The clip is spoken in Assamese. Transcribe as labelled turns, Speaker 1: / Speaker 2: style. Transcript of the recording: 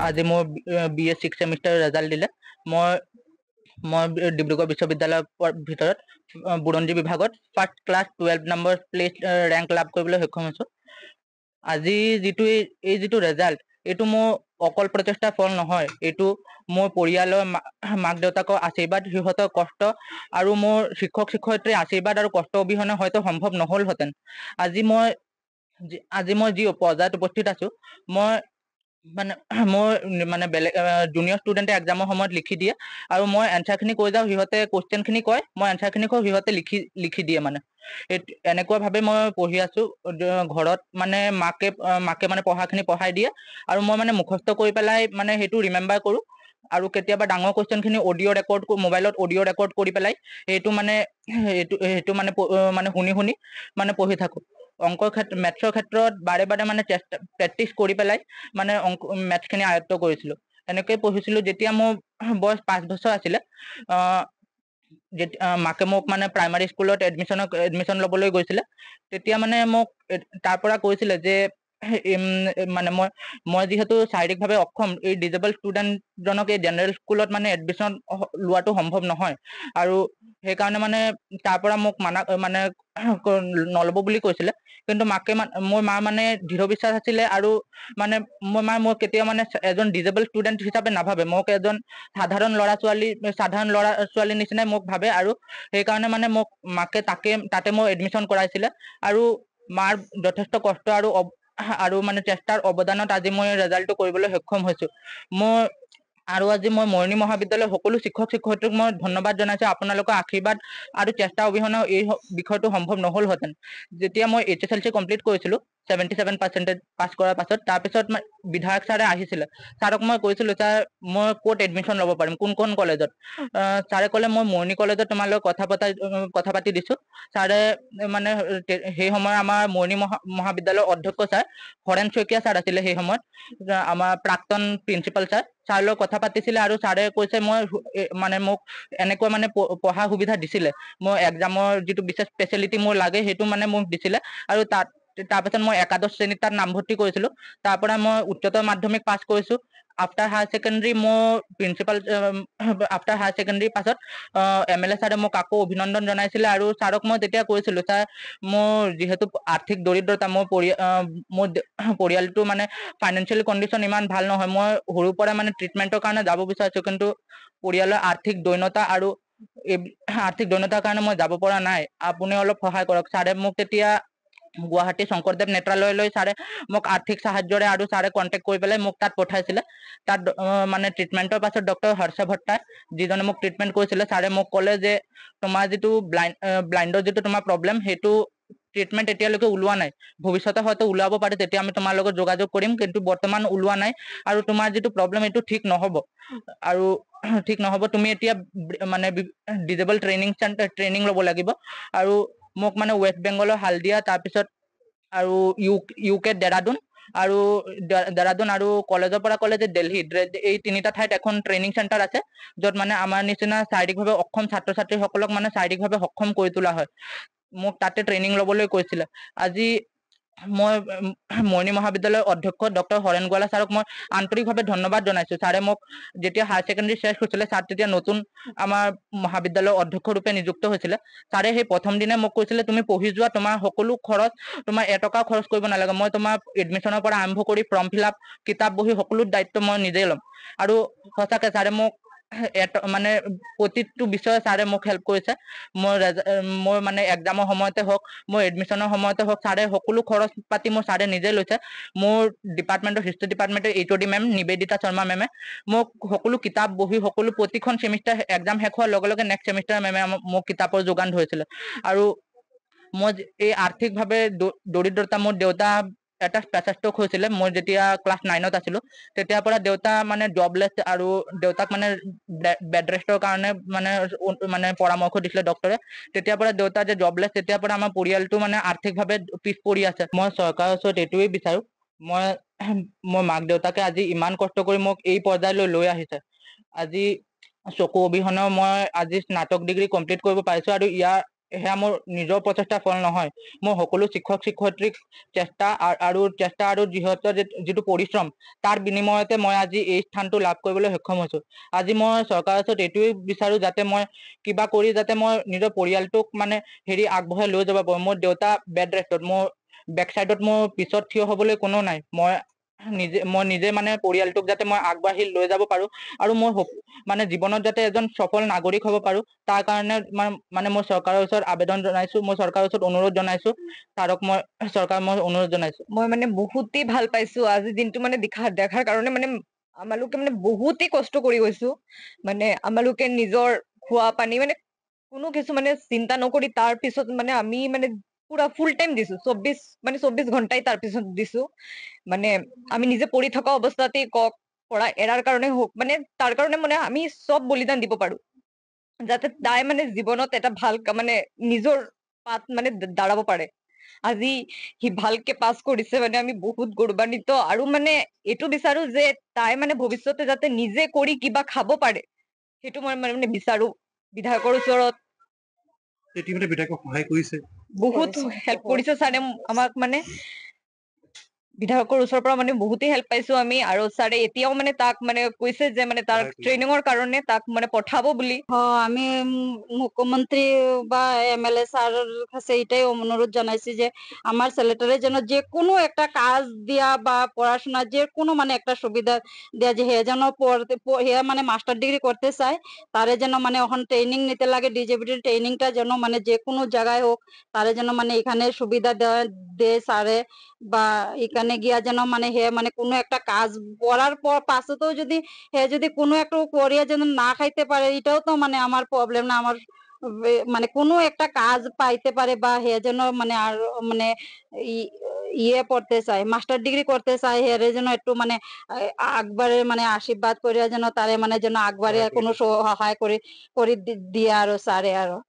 Speaker 1: আজি মোৰ BA 6 সেমিষ্টাৰ ৰেজাল্ট দিলে। মই মই ডিব্ৰুগড় বিশ্ববিদ্যালয়ৰ ভিতৰত বুৰঞ্জী বিভাগত first class 12 number place rank লাভ কৰিবলৈ সক্ষম হৈছোঁ। আজি যিটো এই যিটো ৰেজাল্ট, এইটো মোৰ অকল প্ৰচেষ্টাৰ ফল নহয়, এইটো মোৰ পৰিয়ালৰ মাক দেউতাকৰ আশীৰ্বাদ, সিহঁতৰ কষ্ট আৰু মোৰ শিক্ষক শিক্ষয়িত্ৰীৰ আশীৰ্বাদ আৰু কষ্ট অবিহনে হয়তো সম্ভৱ নহ'লহেঁতেন। আজি মই যি পৰ্যায়ত উপস্থিত আছো, মই মানে বেলেগ জুনিয়ৰ ষ্টুডেণ্টে এক্সামৰ সময়ত লিখি দিয়ে আৰু মই এনচাৰখিনি কৈ যাওঁ, সিহঁতে কুৱেশ্যনখিনি কয়, মই এনচাৰখিনি কওঁ, সিহঁতে লিখি দিয়ে। মানে এনেকুৱাভাৱে মই পঢ়ি আছো। ঘৰত মানে মাকে মানে পঢ়াখিনি পঢ়াই দিয়ে আৰু মই মানে মুখস্থ কৰি পেলাই মানে সেইটো ৰিমেম্বাৰ কৰোঁ। আৰু কেতিয়াবা ডাঙৰ কুৱেশ্যনখিনি মোবাইলত অডিঅ' ৰেকৰ্ড কৰি পেলাই সেইটো মানে শুনি মানে পঢ়ি থাকোঁ। মেথছৰ ক্ষেত্ৰত বাৰে মানে প্ৰেক্টিচ কৰি পেলাই মানে মেথছখিনি আয়ত্ব কৰিছিলোঁ। এনেকৈ পঢ়িছিলোঁ। যেতিয়া মোৰ বয়স 5 বছৰ আছিলে, মাকে মোক মানে প্ৰাইমাৰী স্কুলত এডমিশ্যন ল'বলৈ গৈছিলে। তেতিয়া মানে মোক তাৰ পৰা কৈছিলে যে মানে মই যিহেতু শাৰীৰিকভাৱে অক্ষম, এই ডিজেবল ষ্টুডেণ্টজনক এই জেনেৰেল স্কুলত মানে এডমিশ্যন লোৱাটো সম্ভৱ নহয়। আৰু সেইকাৰণে মানে তাৰ পৰা মোক মানে নল'ব বুলি কৈছিলে। কিন্তু মোৰ মাৰ মানে দৃঢ় বিশ্বাস আছিলে আৰু মানে মোৰ কেতিয়াও মানে এজন ডিজেবল ষ্টুডেণ্ট হিচাপে নাভাবে, মোক এজন সাধাৰণ ল'ৰা ছোৱালীৰ নিচিনাই মোক ভাবে। আৰু সেইকাৰণে মানে মাকে তাতে মই এডমিশ্যন কৰাইছিলে। আৰু মাৰ যথেষ্ট কষ্ট আৰু মানে চেষ্টাৰ অৱদানত আজি মই ৰেজাল্টটো কৰিবলৈ সক্ষম হৈছো। আজি মই মৰিয়নি মহাবিদ্যালয়ৰ সকলো শিক্ষক শিক্ষয়িত্ৰীক মই ধন্যবাদ জনাইছো। আপোনালোকৰ আশীৰ্বাদ আৰু চেষ্টা অবিহনে এই বিষয়টো সম্ভৱ নহ'লহেঁতেন। যেতিয়া মই HSLC কমপ্লিট কৰিছিলোঁ 77% পাছ কৰাৰ পাছত, তাৰপিছত বিধায়ক ছাৰে আহিছিলে। ছাৰক মই কৈছিলোঁ, ছাৰ মই ক'ত এডমিশ্যন ল'ব পাৰিম, কোন কলেজত? ছাৰে ক'লে, মই মৰিয়নি কলেজত তোমাৰ লগত কথা পাতি দিছোঁ। ছাৰে মানে সেই সময়ত আমাৰ মৰিয়নি মহাবিদ্যালয়ৰ অধ্যক্ষ ছাৰ হৰেণ শইকীয়া ছাৰ আছিলে সেই সময়ত, আমাৰ প্ৰাক্তন প্ৰিন্সিপাল ছাৰ লগত কথা পাতিছিলে। আৰু ছাৰে কৈছে মোক এনেকুৱা মানে পঢ়া সুবিধা দিছিলে। মই এক্সামৰ যিটো বিশেষ ফেচিলিটি মোৰ লাগে সেইটো মানে মোক দিছিলে। আৰু তাৰপিছত মই একাদশ শ্ৰেণীত তাত নামভৰ্তি কৰিছিলোঁ। তাৰ পৰা মই উচ্চতৰ মাধ্যমিক পাছ কৰিছোঁ। আফটাৰ হায়াৰ ছেকেণ্ডেৰী পাছত MLA ছাৰে মোক আকৌ অভিনন্দন জনাইছিলে। আৰু ছাৰক মই তেতিয়া কৈছিলোঁ, ছাৰ মোৰ যিহেতু আৰ্থিক দৰিদ্ৰতা, মোৰ পৰিয়ালটো মানে ফাইনেন্সিয়েল কণ্ডিশ্যন ইমান ভাল নহয়। মই সৰুৰ পৰা মানে ট্ৰিটমেণ্টৰ কাৰণে যাব বিচাৰিছোঁ, কিন্তু পৰিয়ালৰ আৰ্থিক দৈন্যতাৰ কাৰণে মই যাব পৰা নাই। আপুনি অলপ সহায় কৰক। ছাৰে মোক তেতিয়া গুৱাহাটী শংকৰদেৱ নেত্ৰালয়লৈ ছাৰে মোক আৰ্থিক সাহায্যৰে আৰু ছাৰে কণ্টেক্ট কৰি পেলাই মোক তাত পঠাইছিলে। তাত মানে ট্ৰিটমেণ্টৰ পাছত ডক্টৰ হৰ্ষ ভট্টাই, যিজনে মোক ট্ৰিটমেণ্ট কৰিছিলে, ছাৰে মোক ক'লে যে তোমাৰ যিটো ব্লাইণ্ডৰ যিটো তোমাৰ প্ৰব্লেম, সেইটো ট্ৰিটমেণ্ট এতিয়ালৈকে ওলোৱা নাই। ভৱিষ্যতে হয়তো ওলাব পাৰে, তেতিয়া আমি তোমাৰ লগত যোগাযোগ কৰিম, কিন্তু বৰ্তমান ওলোৱা নাই। আৰু তোমাৰ যিটো প্ৰব্লেম, এইটো ঠিক নহ'ব। তুমি এতিয়া মানে ডিজেবল ট্ৰেইনিং ল'ব লাগিব। আৰু মোক মানে ৱেষ্ট বেংগলৰ হালদিয়া, তাৰপিছত আৰু UK দেৰাদুন আৰু কলেজৰ পৰা ক'লে যে দিল্লী, এই 3টা ঠাইত এখন ট্ৰেইনিং চেণ্টাৰ আছে, য'ত মানে আমাৰ নিচিনা শাৰীৰিকভাৱে অক্ষম ছাত্ৰ ছাত্ৰীসকলক মানে শাৰীৰিকভাৱে সক্ষম কৰি তোলা হয়। মোক তাতে ট্ৰেইনিং ল'বলৈ কৈছিলে। আজি মই মৰিয়নি মহাবিদ্যালয়ৰ অধ্যক্ষ ডক্টৰ হৰেণ গোৱালা ছাৰক মই আন্তৰিকভাৱে ধন্যবাদ জনাইছোঁ। ছাৰে মোক যেতিয়া হায়াৰ ছেকেণ্ডেৰী শেষ হৈছিলে, ছাৰ তেতিয়া নতুন আমাৰ মহাবিদ্যালয়ৰ অধ্যক্ষ ৰূপে নিযুক্ত হৈছিলে। ছাৰে সেই প্ৰথম দিনে মোক কৈছিলে, তুমি পঢ়ি যোৱা, তোমাৰ সকলো খৰচ, তোমাৰ এটকাও খৰচ কৰিব নালাগে, মই তোমাৰ এডমিশ্যনৰ পৰা আৰম্ভ কৰি ফৰ্ম ফিল-আপ, কিতাপ বহি সকলো দায়িত্ব মই নিজেই ল'ম। আৰু সঁচাকৈ ছাৰে মোক মানে প্ৰতিটো বিষয়ে ছাৰে মোক হেল্প কৰিছে। মোৰ মানে এক্সামৰ সময়তে হওক, মোৰ এডমিশ্যনৰ সময়তে হওক, ছাৰে সকলো খৰচ পাতি ছাৰে নিজে লৈছে। মোৰ হিষ্ট্ৰী ডিপাৰ্টমেণ্টৰ HOD মেম নিবেদিতা শৰ্মা মেমে মোক সকলো কিতাপ বহি প্ৰতিখন ছেমিষ্টাৰ এক্সাম শেষ হোৱাৰ লগে লগে নেক্সট ছেমিষ্টাৰ মেমে মোক কিতাপৰ যোগান ধৰিছিলে। আৰু মই এই আৰ্থিকভাৱে দৰিদ্ৰতা, মোৰ দেউতা এটা স্পেচাষ্ট্ৰক হৈছিলে। মই যেতিয়া ক্লাছ 9ত আছিলোঁ, তেতিয়াৰ পৰা দেউতা মানে জবলেছ, আৰু দেউতাক মানে বেড ৰেষ্টৰ কাৰণে মানে পৰামৰ্শ দিছিলে ডক্টৰে। তেতিয়াৰ পৰা দেউতা যে জবলেছ, তেতিয়াৰ পৰা আমাৰ পৰিয়ালটো মানে আৰ্থিকভাৱে পিছ পৰি আছে। মই চৰকাৰৰ ওচৰত এইটোৱেই বিচাৰোঁ, মই মাক দেউতাকে আজি ইমান কষ্ট কৰি মোক এই পৰ্যায়লৈ লৈ আহিছে। আজি চকু অবিহনেও মই আজি স্নাতক ডিগ্ৰী কমপ্লিট কৰিব পাৰিছোঁ। আৰু সেয়া মোৰ নিজৰ প্ৰচেষ্টাৰ ফল নহয়, মোৰ সকলো শিক্ষক শিক্ষয়িত্ৰীক চেষ্টা আৰু যিহেতু যিটো পৰিশ্ৰম তাৰ বিনিময়তে মই আজি এই স্থানটো লাভ কৰিবলৈ সক্ষম হৈছো। আজি মই চৰকাৰৰ ওচৰত এইটোৱে বিচাৰো যাতে মই কিবা কৰি যাতে মই নিজৰ পৰিয়ালটোক মানে আগবঢ়াই লৈ যাব পাৰো। মোৰ দেউতা বেড ৰেষ্টত, মোৰ বেক চাইডত মোৰ পিছত থিয় হবলৈ কোনো নাই। মই নিজে মানে পৰিয়ালটোক যাতে মই আগবাঢ়ি লৈ যাব পাৰো আৰু মই মানে জীৱনত যাতে এজন সফল নাগৰিক হ'ব পাৰো, তাৰ কাৰণে মানে মই চৰকাৰৰ ওচৰত আবেদন জনাইছো, মই চৰকাৰৰ ওচৰত অনুৰোধ জনাইছো, চৰকাৰক মই অনুৰোধ জনাইছো।
Speaker 2: মই মানে বহুতেই ভাল পাইছো আজি দিনটো মানে দেখাৰ কাৰণে মানে আমালোকে মানে বহুতেই কষ্ট কৰি গৈছো। মানে আমালোকে নিজৰ খোৱা পানী মানে কোনো কিছু মানে চিন্তা নকৰি তাৰ পিছত মানে আমি মানে পুৰা ফুল টাইম দিছো, 24 ঘন্টাই তাৰ পিছত দিছো। মানে আমি নিজে পঢ়ি থকা অৱস্থাতেই কওক, পঢ়া এৰাৰ কাৰণে হওক, মানে তাৰ কাৰণে মানে আমি চব বলিদান দিব পাৰো যাতে তাই মানে জীৱনত এটা ভাল মানে নিজৰ পাত মানে দাঁড়াব পাৰে। আজি সি ভালকে পাছ কৰিছে মানে আমি বহুত গৌৰৱান্বিত, আৰু মানে এইটো বিচাৰো যে তাই মানে ভৱিষ্যতে যাতে নিজে কৰি কিবা খাব পাৰে, সেইটো মই মানে বিচাৰো বিধায়কৰ ওচৰত।
Speaker 3: ইতিমধ্যে বিধায়কক সহায় কৰিছে।
Speaker 2: বহুত হেল্প কৰিছে ছাৰে আমাক, মানে বিধায়কৰ ওচৰৰ পৰা মানে বহুতেই হেল্প পাইছো আমি। আৰু ছাৰে এতিয়াও মানে তাক মানে কৈছে যে মানে তাৰ
Speaker 3: সহায় কৰিছে।
Speaker 2: ট্ৰেইনিঙৰ কাৰণে তাক মানে পঠাব বুলি।
Speaker 4: আমি মুখ্যমন্ত্রী বা এমএলএ স্যারের কাছে এটাই অনুরোধ জানাইছি যে আমার ছেলেটারে যেন যে কোনো একটা কাজ দিয়া বা পড়াশোনা যে কোনো মানে একটা সুবিধা দেয়া, যে হে যেন হে মানে মাস্টার ডিগ্রি করতে চায়, তারে যেন মানে এখন ট্রেনিং নিতে লাগে, ডিজেবিলিটির ট্রেনিংটা যেন মানে যে কোনো জায়গায় হোক তারে যেন মানে এখানে সুবিধা দেয় স্যারে, বা এখানে গিয়া যেন মানে হে মানে কোনো একটা কাজ পড়ার পর পাশেতেও যদি হে যদি কোনো একটা করিয়া যেন না খাইতে পারে, এটাও তো মানে আমার প্রবলেম না। আমার মানে কোনো একটা কাজ পাইতে পারে, বা হে যেন মানে আর মানে ইয়ে পড়তে চায়, মাস্টার ডিগ্রি করতে চায়, হেরে যেন একটু মানে আকবারে মানে আশীর্বাদ করিয়া যেন তারে মানে যেন আকবারে কোনো সহায় করে দিয়ে আরো স্যারে আরো